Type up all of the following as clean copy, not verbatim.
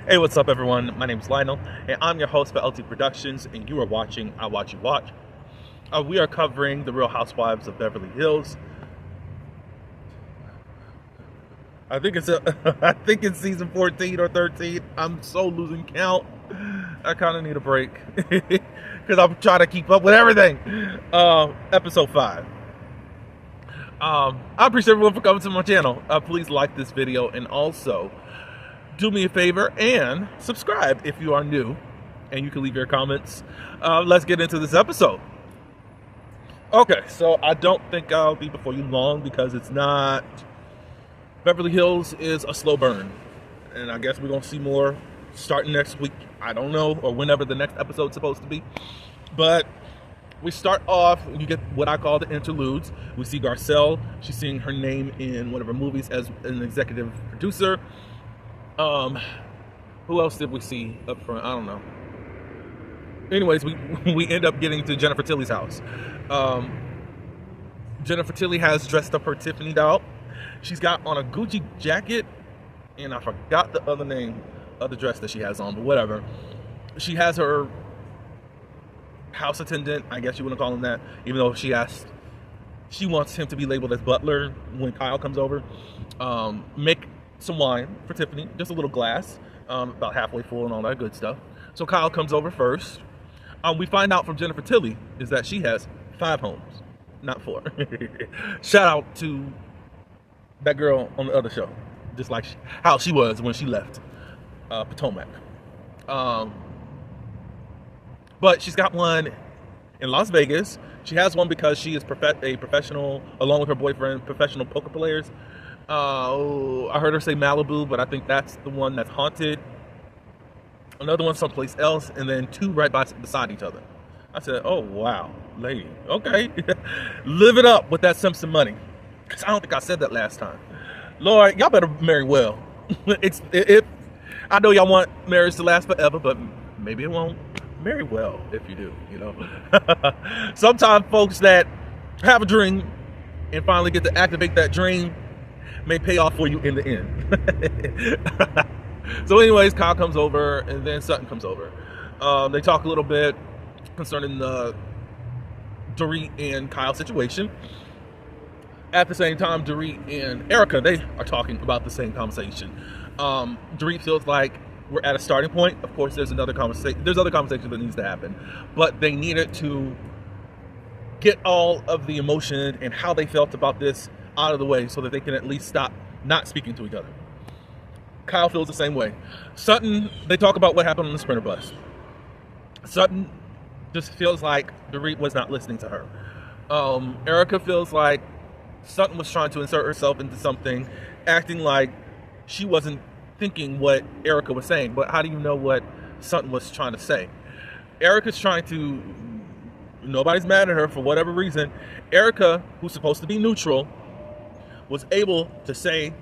Hey, what's up, everyone? My name is Lionel, and I'm your host for LT Productions, and you are watching I Watch You Watch. We are covering the Real Housewives of Beverly Hills. I think it's I think it's season 14 or 13. I'm so losing count. I kind of need a break because I'm trying to keep up with everything. Episode 5. I appreciate everyone for coming to my channel. Please like this video and also do me a favor and subscribe if you are new, and you can leave your comments. Let's get into this episode. Okay, so I don't think I'll be before you long because it's not. Beverly Hills is a slow burn, and I guess we're gonna see more starting next week. I don't know, or whenever the next episode's supposed to be. But we start off, you get what I call the interludes. We see Garcelle. She's seeing her name in one of her movies as an executive producer. Who else did we see up front? I don't know. Anyways, we end up getting to Jennifer Tilly's house. Jennifer Tilly has dressed up her Tiffany doll. She's got on a Gucci jacket, and I forgot the other name of the dress that she has on, but whatever. She has her house attendant, I guess you wouldn't call him that, even though she wants him to be labeled as butler when Kyle comes over. Make some wine for Tiffany, just a little glass, about halfway full and all that good stuff. So Kyle comes over first. We find out from Jennifer Tilly is that she has 5 homes, not 4. Shout out to that girl on the other show, just like how she was when she left Potomac. But she's got one in Las Vegas. She has one because she is a professional, along with her boyfriend, professional poker players. I heard her say Malibu, but I think that's the one that's haunted. Another one someplace else, and then 2 right beside each other. I said, oh, wow, lady, okay. Live it up with that Simpson money. Because I don't think I said that last time. Lord, y'all better marry well. I know y'all want marriage to last forever, but maybe it won't. Marry well if you do, you know. Sometimes folks that have a dream and finally get to activate that dream may pay off for you in the end. So anyways, Kyle comes over, and then Sutton comes over. They talk a little bit concerning the Dorit and Kyle situation. At the same time, Dorit and Erica, they are talking about the same conversation. Dorit feels like we're at a starting point. Of course, there's other conversation that needs to happen, but they needed to get all of the emotion and how they felt about this out of the way so that they can at least stop not speaking to each other. Kyle feels the same way. Sutton, they talk about what happened on the Sprinter bus. Sutton just feels like Dorit was not listening to her. Erica feels like Sutton was trying to insert herself into something, acting like she wasn't thinking what Erica was saying. But how do you know what Sutton was trying to say? Erica's trying to, nobody's mad at her for whatever reason. Erica, who's supposed to be neutral, was able to say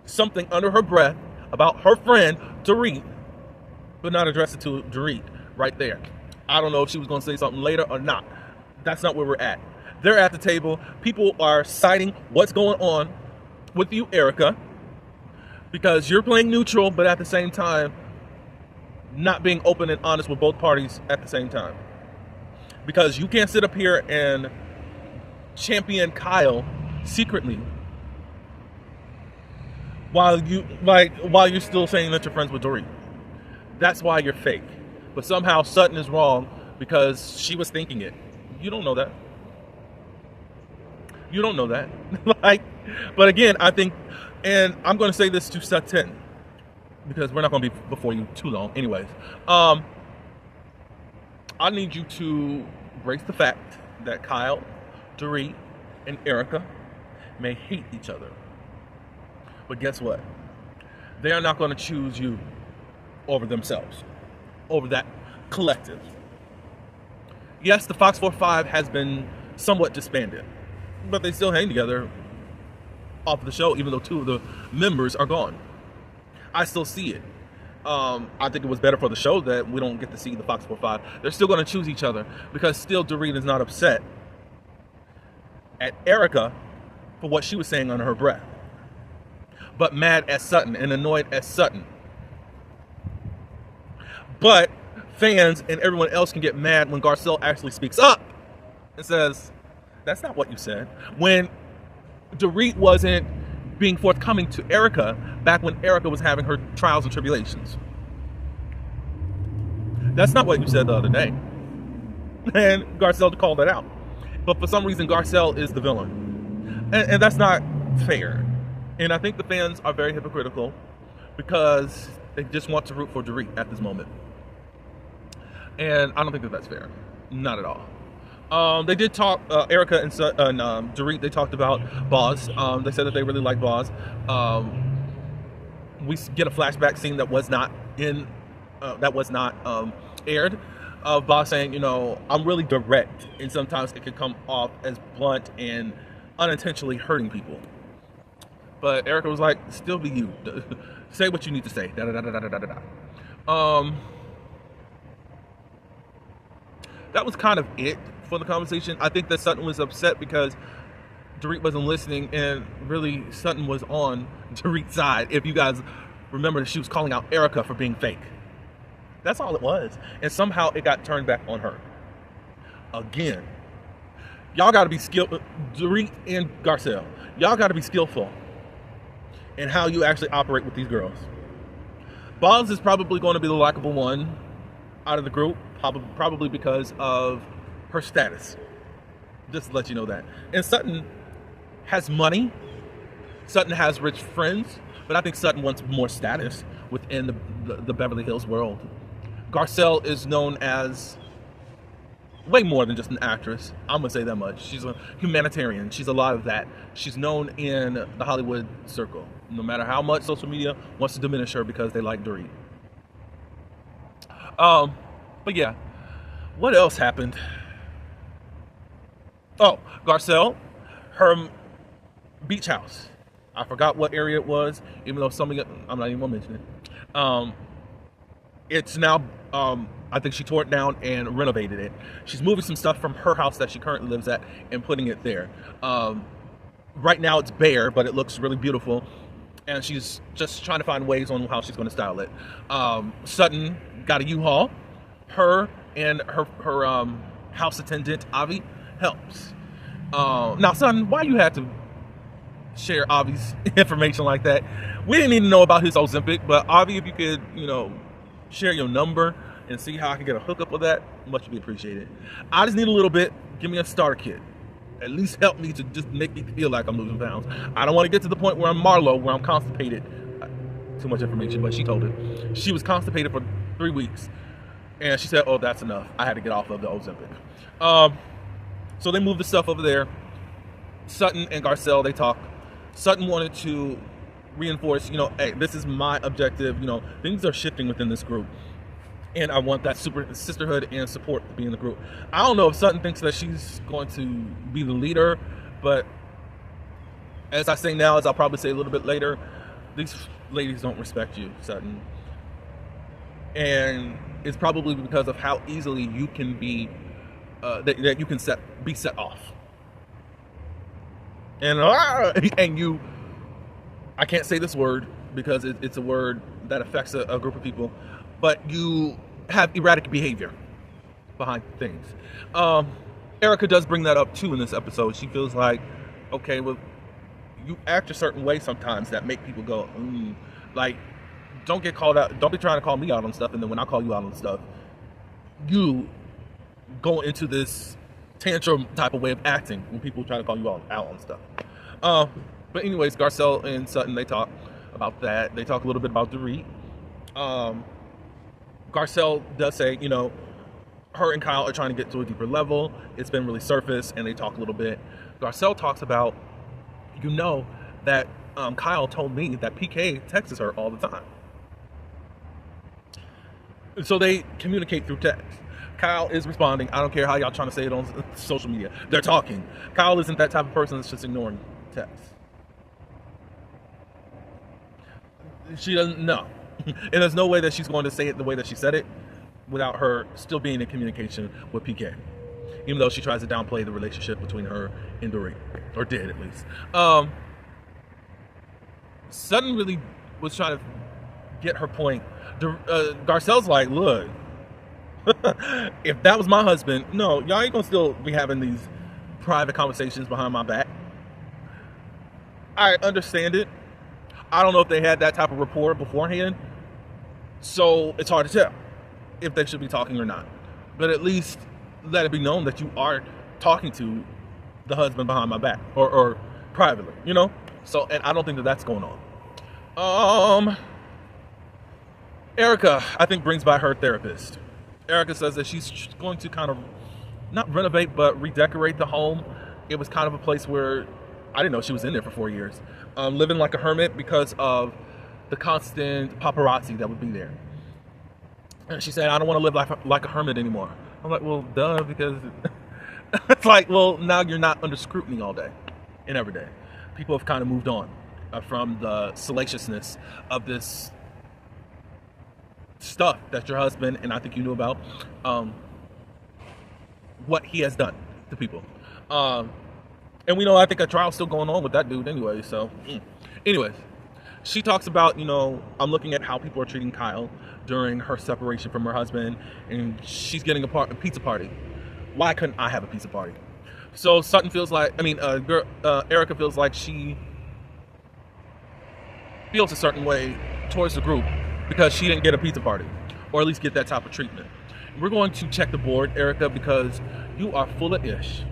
something under her breath about her friend Dorit, but not address it to Dorit right there. I don't know if she was going to say something later or not. That's not where we're at. They're at the table. People are citing what's going on with you, Erica, because you're playing neutral, but at the same time, not being open and honest with both parties at the same time. Because you can't sit up here and champion Kyle secretly while you're still saying that you're friends with Dorit. That's why you're fake. But somehow Sutton is wrong because she was thinking it. You don't know that. You don't know that. But again, I think, and I'm going to say this to Sutton because we're not going to be before you too long. Anyways, I need you to embrace the fact that Kyle, Dorit, and Erica may hate each other. But guess what? They are not going to choose you over themselves, over that collective. Yes, the Fox 45 has been somewhat disbanded, but they still hang together off the show, even though 2 of the members are gone. I still see it. I think it was better for the show that we don't get to see the Fox 45. They're still going to choose each other because still Dorit is not upset at Erica for what she was saying under her breath, but mad at Sutton and annoyed at Sutton But fans and everyone else can get mad when Garcelle actually speaks up and says, that's not what you said. When Dorit wasn't being forthcoming to Erica back when Erica was having her trials and tribulations. That's not what you said the other day. And Garcelle called that out. But for some reason, Garcelle is the villain. And that's not fair. And I think the fans are very hypocritical because they just want to root for Dorit at this moment. And I don't think that that's fair. Not at all. They did talk, Erica and Dorit, they talked about Boz. They said that they really like Boz. We get a flashback scene that was not aired, of Boz saying, you know, I'm really direct, and sometimes it can come off as blunt and unintentionally hurting people. But Erica was like, still be you. Say what you need to say. That was kind of it for the conversation. I think that Sutton was upset because Dorit wasn't listening, and really Sutton was on Dorit's side. If you guys remember, she was calling out Erica for being fake. That's all it was. And somehow it got turned back on her. Again, y'all got to be skillful. Dorit and Garcelle, y'all got to be skillful in how you actually operate with these girls. Boz is probably going to be the likable one out of the group, probably because of her status. Just to let you know that. And Sutton has money. Sutton has rich friends, but I think Sutton wants more status within the Beverly Hills world. Garcelle is known as way more than just an actress. I'm gonna say that much. She's a humanitarian. She's a lot of that. She's known in the Hollywood circle, no matter how much social media wants to diminish her because they like Dorit. But yeah, what else happened? Oh, Garcelle, her beach house. I forgot what area it was, even though some of it, I'm not even gonna mention it. It's now, I think she tore it down and renovated it. She's moving some stuff from her house that she currently lives at and putting it there. Right now it's bare, but it looks really beautiful. And she's just trying to find ways on how she's going to style it. Sutton got a U-Haul. Her and her house attendant, Avi, helps. Now, Sutton, why you had to share Avi's information like that? We didn't even know about his Ozempic, but Avi, if you could, you know, share your number and see how I can get a hookup with that, much would be appreciated. I just need a little bit. Give me a starter kit. At least help me to just make me feel like I'm losing pounds. I don't want to get to the point where I'm Marlo, where I'm constipated. Too much information, but she told it. She was constipated for 3 weeks. And she said, oh, that's enough. I had to get off of the Ozempic. So they moved the stuff over there. Sutton and Garcelle, they talk. Sutton wanted to reinforce, you know, hey, this is my objective. You know, things are shifting within this group. And I want that sisterhood and support to be in the group. I don't know if Sutton thinks that she's going to be the leader, but as I say now, as I'll probably say a little bit later, these ladies don't respect you, Sutton. And it's probably because of how easily you can be, that you can be set off. And you, I can't say this word because it's a word that affects a group of people, but you have erratic behavior behind things. Erica does bring that up too in this episode. She feels like, okay, well, you act a certain way sometimes that make people go, like, don't get called out. Don't be trying to call me out on stuff, and then when I call you out on stuff, you go into this tantrum type of way of acting when people try to call you out on stuff. But anyways, Garcelle and Sutton, they talk about that. They talk a little bit about Dorit. Garcelle does say, you know, her and Kyle are trying to get to a deeper level. It's been really surface, and they talk a little bit. Garcelle talks about, you know, that Kyle told me that PK texts her all the time. So they communicate through text. Kyle is responding. I don't care how y'all trying to say it on social media. They're talking. Kyle isn't that type of person that's just ignoring text. She doesn't know. And there's no way that she's going to say it the way that she said it without her still being in communication with PK. Even though she tries to downplay the relationship between her and Dorit. Or did, at least. Sutton really was trying to get her point. Garcelle's like, look, if that was my husband, no, y'all ain't gonna still be having these private conversations behind my back. I understand it. I don't know if they had that type of rapport beforehand, so it's hard to tell if they should be talking or not. But at least let it be known that you are talking to the husband behind my back, or privately, you know? So, and I don't think that that's going on. Erica, I think, brings by her therapist. Erica says that she's going to kind of, not renovate, but redecorate the home. It was kind of a place where, I didn't know she was in there for 4 years, living like a hermit because of the constant paparazzi that would be there. And she said, I don't want to live like a hermit anymore. I'm like, well, duh, because it's like, well, now you're not under scrutiny all day and every day. People have kind of moved on from the salaciousness of this stuff that your husband, and I think you knew about, what he has done to people. And we know, I think a trial's still going on with that dude anyway, so. Anyways, she talks about, I'm looking at how people are treating Kyle during her separation from her husband, and she's getting a pizza party. Why couldn't I have a pizza party? So Sutton feels like, Erica feels like she feels a certain way towards the group because she didn't get a pizza party, or at least get that type of treatment. We're going to check the board, Erica, because you are full of ish.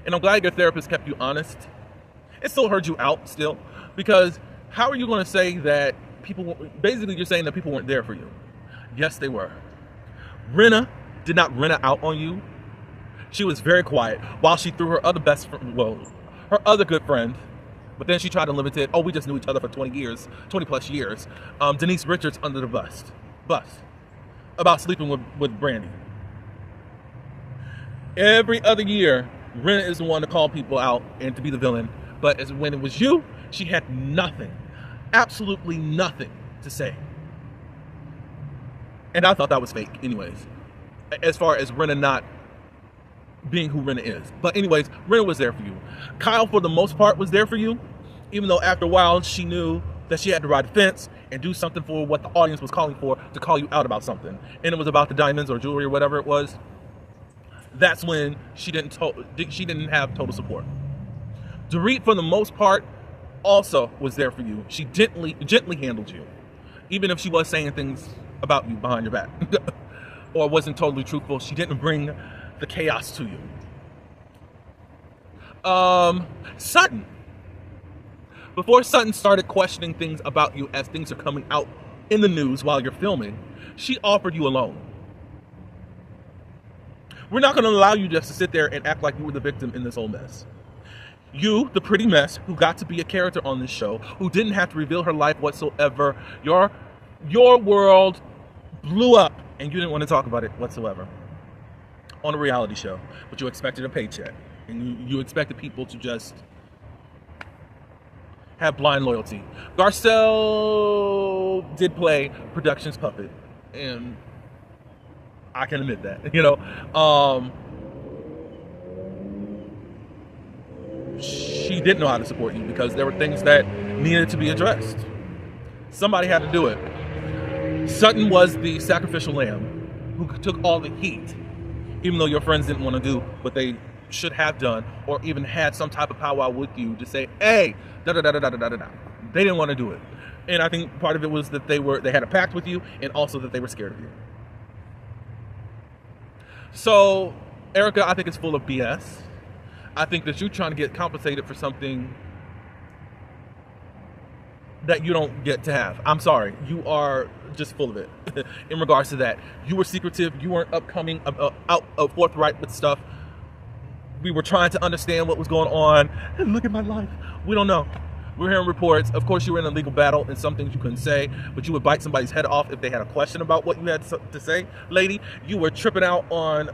And I'm glad your therapist kept you honest. It still heard you out still, because how are you going to say that basically you're saying that people weren't there for you? Yes, they were. Rinna did not rent out on you. She was very quiet while she threw her other her other good friend, but then she tried to limit it. Oh, we just knew each other for 20 plus years. Denise Richards under the bus about sleeping with Brandy. Every other year, Rinna is the one to call people out and to be the villain. But when it was you, she had nothing, absolutely nothing to say. And I thought that was fake anyways, as far as Rinna not being who Rinna is. But anyways, Rinna was there for you. Kyle, for the most part, was there for you, even though after a while she knew that she had to ride the fence and do something for what the audience was calling for, to call you out about something. And it was about the diamonds or jewelry or whatever it was. That's when she didn't have total support. Dorit, for the most part, also was there for you. She gently handled you, even if she was saying things about you behind your back or wasn't totally truthful. She didn't bring the chaos to you. Sutton. Before Sutton started questioning things about you as things are coming out in the news while you're filming, she offered you a loan. We're not going to allow you just to sit there and act like you were the victim in this whole mess. You, the pretty mess, who got to be a character on this show, who didn't have to reveal her life whatsoever, your world blew up and you didn't want to talk about it whatsoever on a reality show, but you expected a paycheck and you expected people to just have blind loyalty. Garcelle did play production's puppet, and I can admit that, she didn't know how to support you because there were things that needed to be addressed. Somebody had to do it. Sutton was the sacrificial lamb who took all the heat, even though your friends didn't want to do what they should have done, or even had some type of powwow with you to say, hey, da-da-da-da-da-da-da-da. They didn't want to do it. And I think part of it was that they had a pact with you, and also that they were scared of you. So, Erica, I think it's full of BS. I think that you're trying to get compensated for something that you don't get to have. I'm sorry. You are just full of it in regards to that. You were secretive. You weren't out forthright with stuff. We were trying to understand what was going on. And look at my life. We don't know. We're hearing reports. Of course, you were in a legal battle and some things you couldn't say, but you would bite somebody's head off if they had a question about what you had to say. Lady, you were tripping out on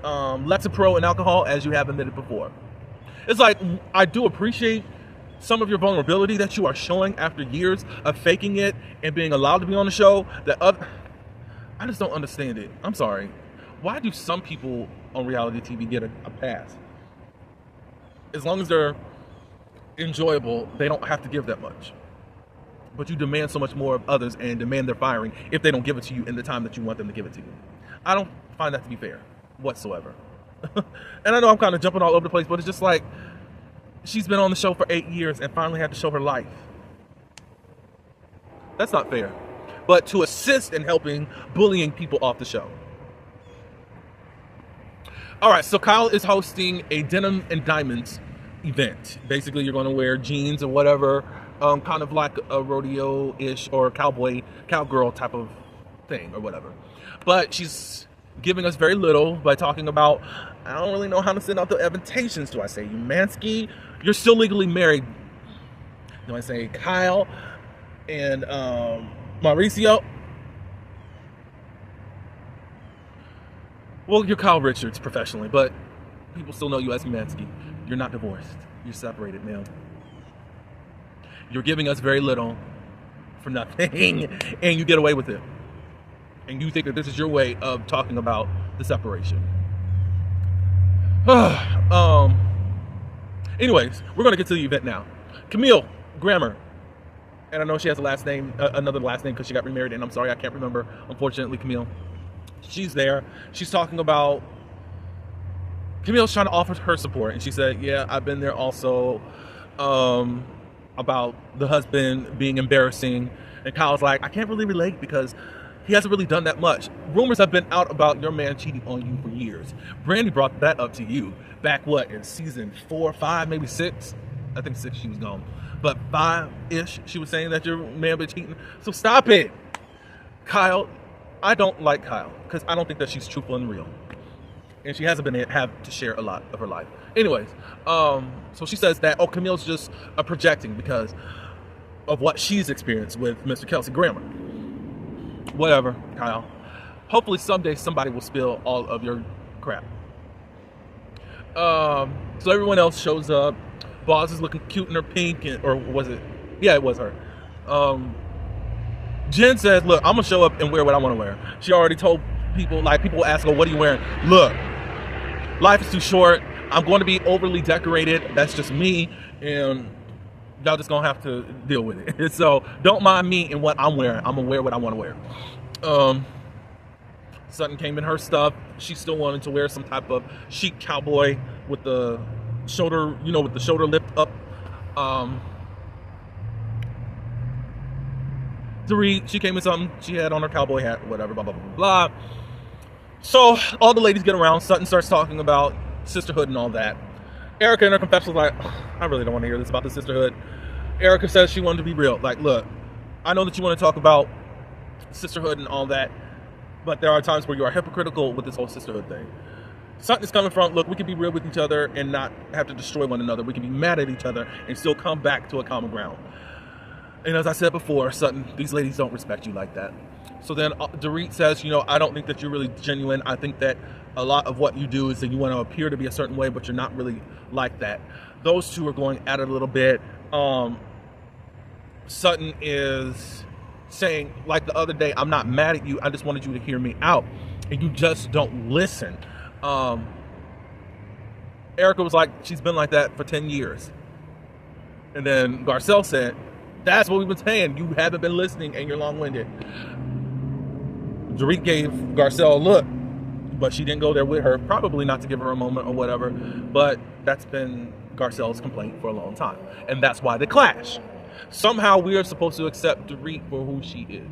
Lexapro and alcohol, as you have admitted before. It's like, I do appreciate some of your vulnerability that you are showing after years of faking it and being allowed to be on the show. I just don't understand it. I'm sorry. Why do some people on reality TV get a pass? As long as they're enjoyable, they don't have to give that much. but you demand so much more of others and demand their firing if they don't give it to you in the time that you want them to give it to you. I don't find that to be fair whatsoever. And I know I'm kind of jumping all over the place, but it's just like, she's been on the show for 8 years and finally had to show her life. That's not fair. But to assist in helping bullying people off the show. All right, so Kyle is hosting a Denim and Diamonds event. Basically, you're going to wear jeans or whatever, kind of like a rodeo-ish or cowgirl type of thing or whatever. But she's giving us very little by talking about, I don't really know how to send out the invitations. Do I say Umansky? You're still legally married. Do I say Kyle and Mauricio? Well, you're Kyle Richards professionally, but people still know you as Umansky. You're not divorced. You're separated, man. You're giving us very little for nothing, and you get away with it. And you think that this is your way of talking about the separation. Anyways, we're going to get to the event now. Camille Grammer. And I know she has a last name, another last name because she got remarried, and I'm sorry, I can't remember, unfortunately, Camille. She's there. She's talking about, Camille's trying to offer her support, and she said, yeah, I've been there also, about the husband being embarrassing. And Kyle's like, I can't really relate because he hasn't really done that much. Rumors have been out about your man cheating on you for years. Brandy brought that up to you back, what, in season 4, 5, maybe 6? I think 6 she was gone. But 5-ish, she was saying that your man been cheating. So stop it. Kyle, I don't like Kyle because I don't think that she's truthful and real. And she hasn't been have to share a lot of her life. Anyways, so she says that, Camille's just projecting because of what she's experienced with Mr. Kelsey Grammer. Whatever, Kyle. Hopefully someday somebody will spill all of your crap. So everyone else shows up. Boz is looking cute in her pink, or was it? Yeah, it was her. Jen says, look, I'm going to show up and wear what I want to wear. She already told people, like, people ask her, what are you wearing? Look, life is too short. I'm going to be overly decorated. That's just me. And y'all just going to have to deal with it. So don't mind me and what I'm wearing. I'm going to wear what I want to wear. Sutton came in her stuff. She still wanted to wear some type of chic cowboy with the shoulder, with the shoulder lift up. Dorit, she came in something. She had on her cowboy hat, whatever, blah, blah, blah, blah. So all the ladies get around. Sutton starts talking about sisterhood and all that. Erica in her confession was like, I really don't want to hear this about the sisterhood. Erica says she wanted to be real. Like, look, I know that you want to talk about sisterhood and all that, but there are times where you are hypocritical with this whole sisterhood thing. Sutton is coming from, look, we can be real with each other and not have to destroy one another. We can be mad at each other and still come back to a common ground. And as I said before, Sutton, these ladies don't respect you like that. So then Dorit says, I don't think that you're really genuine. I think that a lot of what you do is that you want to appear to be a certain way, but you're not really like that. Those two are going at it a little bit. Sutton is saying, like the other day, I'm not mad at you. I just wanted you to hear me out. And you just don't listen. Erica was like, she's been like that for 10 years. And then Garcelle said, that's what we've been saying. You haven't been listening and you're long-winded. Dorit gave Garcelle a look, but she didn't go there with her, probably not to give her a moment or whatever. But that's been Garcelle's complaint for a long time. And that's why they clash. Somehow we are supposed to accept Dorit for who she is.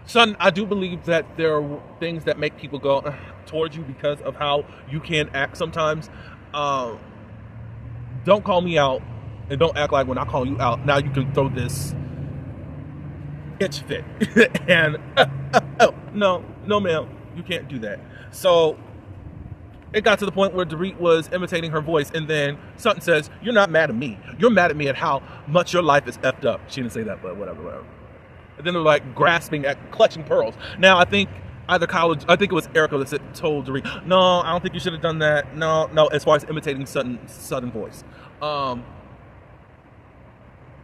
Son, I do believe that there are things that make people go towards you because of how you can act sometimes. Don't call me out. And don't act like when I call you out, now you can throw this itch fit. And, no, ma'am, you can't do that. So it got to the point where Dorit was imitating her voice. And then Sutton says, you're not mad at me. You're mad at me at how much your life is effed up. She didn't say that, but whatever. And then they're like grasping at clutching pearls. Now, I think I think it was Erica that told Dorit, no, I don't think you should have done that. No, as far as imitating Sutton voice.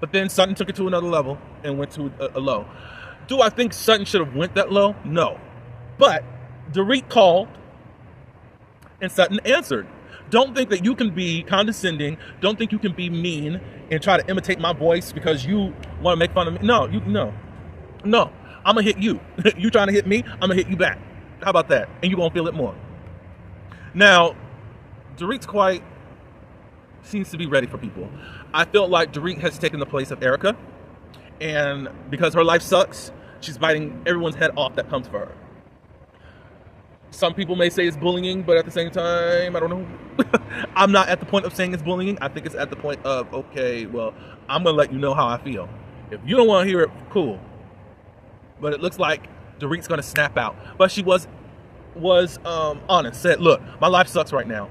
But then Sutton took it to another level and went to a low. Do I think Sutton should have went that low? No. But Dorit called and Sutton answered. Don't think that you can be condescending. Don't think you can be mean and try to imitate my voice because you want to make fun of me. No. I'm gonna hit you. You trying to hit me? I'm gonna hit you back. How about that? And you won't feel it more. Now, Dorit's seems to be ready for people. I feel like Dorit has taken the place of Erica, and because her life sucks, she's biting everyone's head off that comes for her. Some people may say it's bullying, but at the same time, I don't know. I'm not at the point of saying it's bullying. I think it's at the point of, okay, well, I'm going to let you know how I feel. If you don't want to hear it, cool. But it looks like Dorit's going to snap out. But she was honest, said, look, my life sucks right now,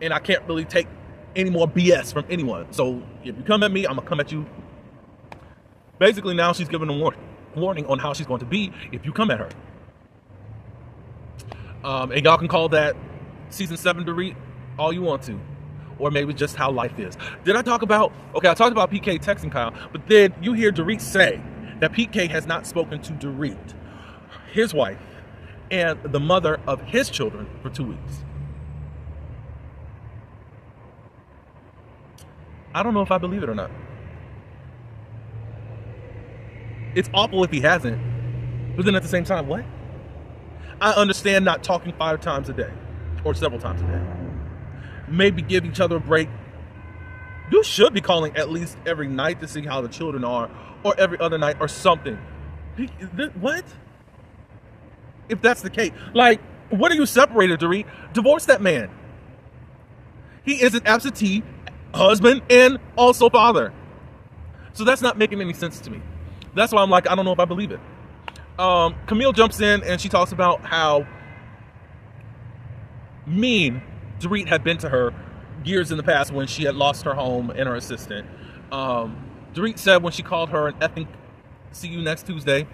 and I can't really take any more BS from anyone. So if you come at me, I'm going to come at you. Basically, now she's giving a warning on how she's going to be if you come at her. And y'all can call that season 7 Dorit all you want to, or maybe just how life is. I talked about PK texting Kyle, but then you hear Dorit say that PK has not spoken to Dorit, his wife, and the mother of his children for 2 weeks. I don't know if I believe it or not. It's awful if he hasn't, but then at the same time, what? I understand not talking 5 times a day or several times a day. Maybe give each other a break. You should be calling at least every night to see how the children are, or every other night or something. What? If that's the case, like, what are you separated, Dorit? Divorce that man. He is an absentee husband and also father. So that's not making any sense to me. That's why I'm like, I don't know if I believe it. Camille jumps in and she talks about how mean Dorit had been to her years in the past when she had lost her home and her assistant. Dorit said when she called her an effing see you next Tuesday,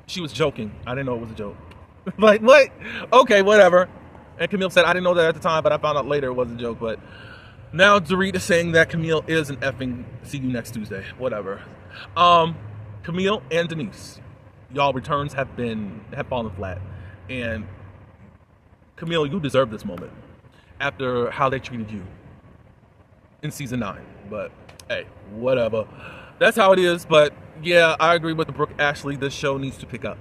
she was joking. I didn't know it was a joke. Like, what? Okay, whatever. And Camille said, I didn't know that at the time, but I found out later it was a joke. But now Dorit is saying that Camille is an effing see you next Tuesday. Whatever. Camille and Denise, y'all returns have fallen flat. And Camille, you deserve this moment after how they treated you in season 9. But hey, whatever. That's how it is. But yeah, I agree with the Brooke Ashley. This show needs to pick up.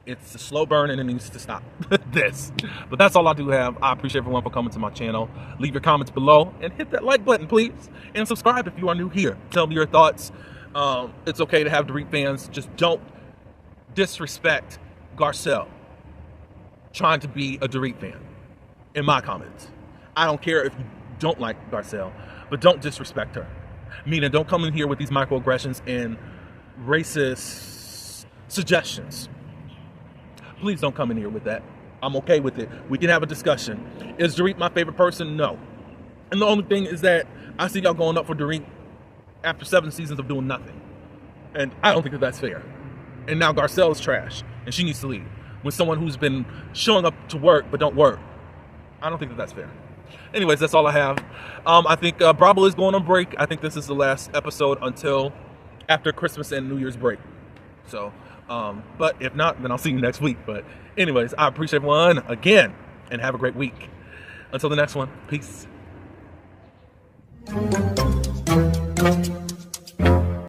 It's a slow burn and it needs to stop. This. But that's all I do have. I appreciate everyone for coming to my channel. Leave your comments below and hit that like button, please. And subscribe if you are new here. Tell me your thoughts. It's okay to have Dorit fans. Just don't disrespect Garcelle trying to be a Dorit fan in my comments. I don't care if you don't like Garcelle, but don't disrespect her. Meaning, don't come in here with these microaggressions and racist suggestions. Please don't come in here with that. I'm okay with it. We can have a discussion. Is Dorit my favorite person? No. And the only thing is that I see y'all going up for Dorit after 7 seasons of doing nothing. And I don't think that that's fair. And now Garcelle is trash, and she needs to leave. With someone who's been showing up to work but don't work. I don't think that that's fair. Anyways, that's all I have. I think Bravo is going on break. I think this is the last episode until after Christmas and New Year's break. So, but if not, then I'll see you next week. But anyways, I appreciate everyone again, and have a great week. Until the next one, peace.